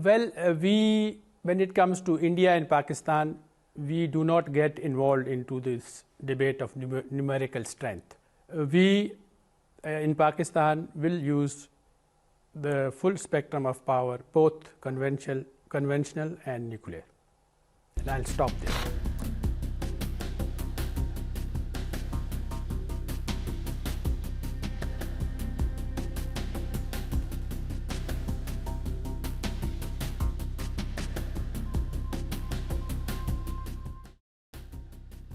Well, when it comes to India and Pakistan, we do not get involved into this debate of numerical strength. We in Pakistan will use the full spectrum of power, both conventional and nuclear. And I'll stop there.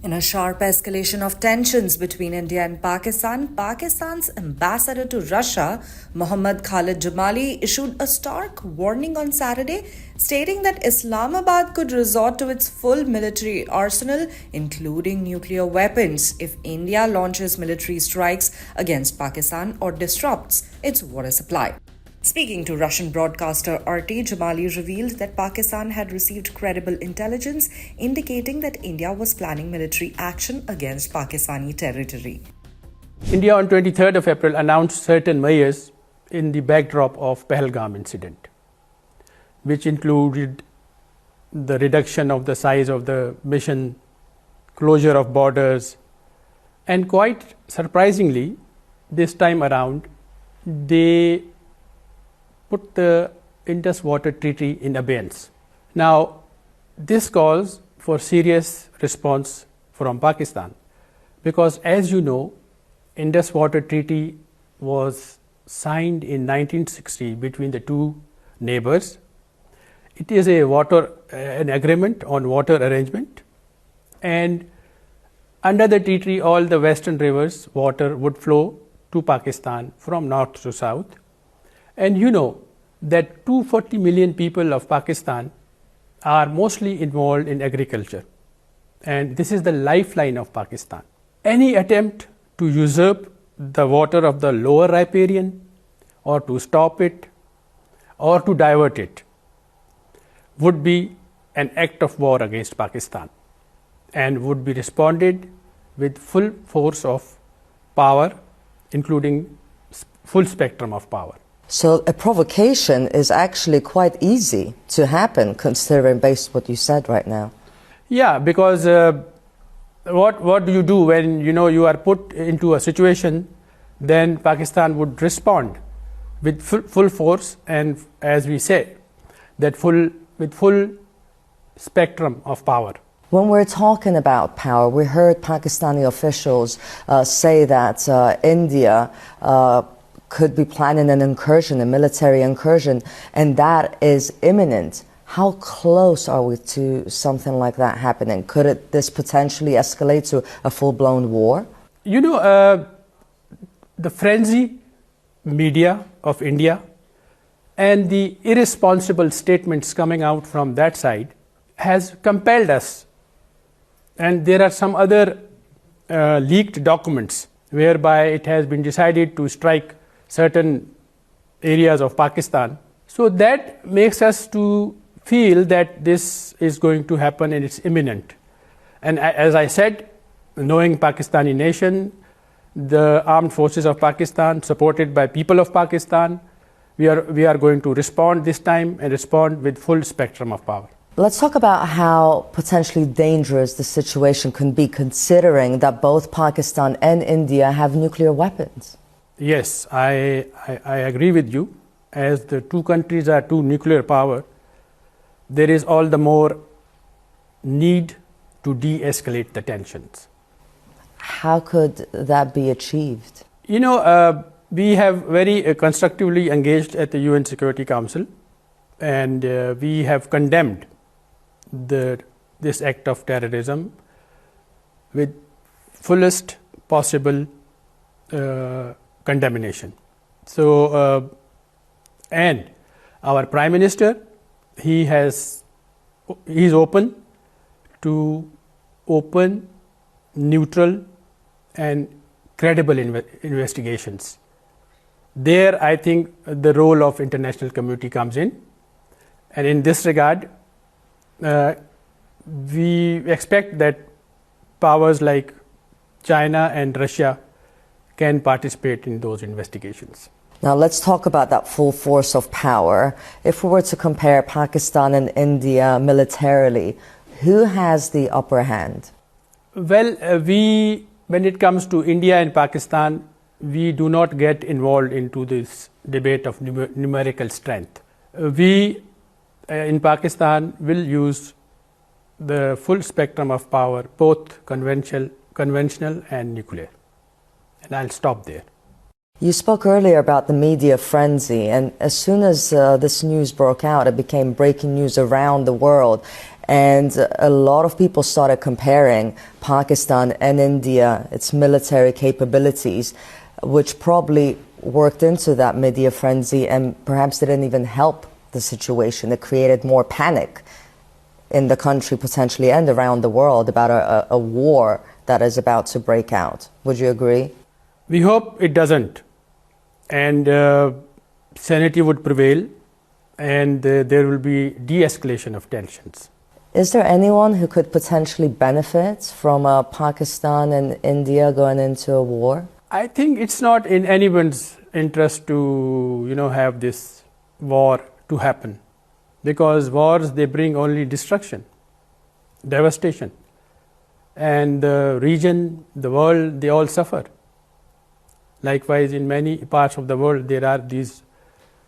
In a sharp escalation of tensions between India and Pakistan, Pakistan's ambassador to Russia, Mohammad Khalid Jamali, issued a stark warning on Saturday, stating that Islamabad could resort to its full military arsenal, including nuclear weapons, if India launches military strikes against Pakistan or disrupts its water supply. Speaking to Russian broadcaster RT, Jamali revealed that Pakistan had received credible intelligence indicating that India was planning military action against Pakistani territory. India on 23rd of April announced certain measures in the backdrop of Pahalgam incident, which included the reduction of the size of the mission, closure of borders, and quite surprisingly, this time around, they put the Indus Waters Treaty in abeyance. Now, this calls for serious response from Pakistan because, as you know, Indus Waters Treaty was signed in 1960 between the two neighbors. It is an agreement on water arrangement, and under the treaty, all the western rivers' water would flow to Pakistan from north to south. And you know that 240 million people of Pakistan are mostly involved in agriculture. And this is the lifeline of Pakistan. Any attempt to usurp the water of the lower riparian or to stop it or to divert it would be an act of war against Pakistan and would be responded with full force of power, including full spectrum of power. So a provocation is actually quite easy to happen, considering based on what you said right now. Yeah, because what do you do when you are put into a situation? Then Pakistan would respond with full force, and as we say, that with full spectrum of power. When we're talking about power, we heard Pakistani officials say that India could be planning an incursion, a military incursion, and that is imminent. How close are we to something like that happening? Could this potentially escalate to a full-blown war? The frenzy media of India and the irresponsible statements coming out from that side has compelled us. And there are some other leaked documents whereby it has been decided to strike certain areas of Pakistan. So that makes us to feel that this is going to happen and it's imminent. And as I said, knowing Pakistani nation, the armed forces of Pakistan, supported by people of Pakistan, we are going to respond this time and respond with full spectrum of power. Let's talk about how potentially dangerous the situation can be, considering that both Pakistan and India have nuclear weapons. Yes, I agree with you. As the two countries are two nuclear power, there is all the more need to de-escalate the tensions. How could that be achieved? We have very constructively engaged at the UN Security Council, and we have condemned this act of terrorism with fullest possible condemnation. So, and our Prime Minister, he is open to open, neutral, and credible investigations. There, I think the role of international community comes in, and in this regard, we expect that powers like China and Russia can participate in those investigations. Now let's talk about that full force of power. If we were to compare Pakistan and India militarily, who has the upper hand? Well, when it comes to India and Pakistan, we do not get involved into this debate of numerical strength. We in Pakistan will use the full spectrum of power, both conventional and nuclear. And I'll stop there. You spoke earlier about the media frenzy, and as soon as this news broke out, it became breaking news around the world. And a lot of people started comparing Pakistan and India, its military capabilities, which probably worked into that media frenzy and perhaps didn't even help the situation. It created more panic in the country potentially and around the world about a war that is about to break out. Would you agree? We hope it doesn't. And sanity would prevail, and there will be de-escalation of tensions. Is there anyone who could potentially benefit from Pakistan and India going into a war? I think it's not in anyone's interest to, have this war to happen, because wars, they bring only destruction, devastation, and the region, the world, they all suffer. Likewise, in many parts of the world, there are these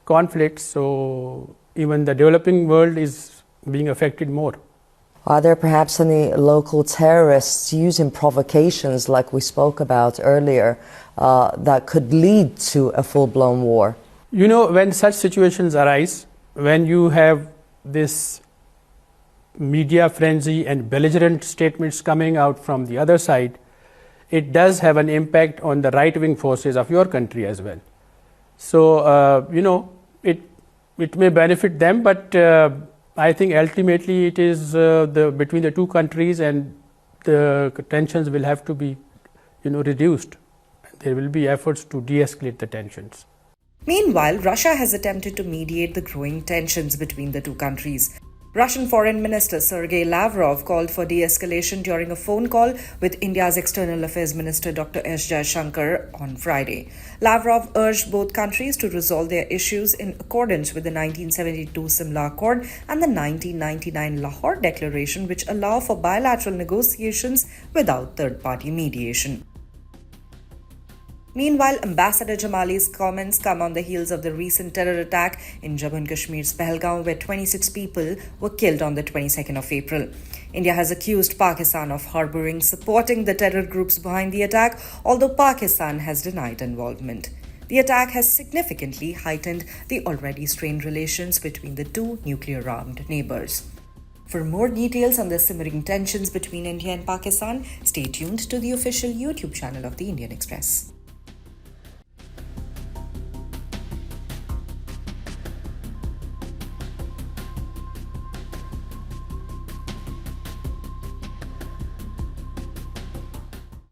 conflicts, so even the developing world is being affected more. Are there perhaps any local terrorists using provocations like we spoke about earlier that could lead to a full-blown war? When such situations arise, when you have this media frenzy and belligerent statements coming out from the other side, it does have an impact on the right-wing forces of your country as well. So, it may benefit them, but I think ultimately it is between the two countries, and the tensions will have to be, reduced. There will be efforts to de-escalate the tensions. Meanwhile, Russia has attempted to mediate the growing tensions between the two countries. Russian Foreign Minister Sergei Lavrov called for de-escalation during a phone call with India's External Affairs Minister Dr. S. Jaishankar on Friday. Lavrov urged both countries to resolve their issues in accordance with the 1972 Simla Accord and the 1999 Lahore Declaration, which allow for bilateral negotiations without third-party mediation. Meanwhile, Ambassador Jamali's comments come on the heels of the recent terror attack in Jammu and Kashmir's Pahalgam, where 26 people were killed on the 22nd of April. India has accused Pakistan of harboring, supporting the terror groups behind the attack, although Pakistan has denied involvement. The attack has significantly heightened the already strained relations between the two nuclear-armed neighbors. For more details on the simmering tensions between India and Pakistan, stay tuned to the official YouTube channel of the Indian Express.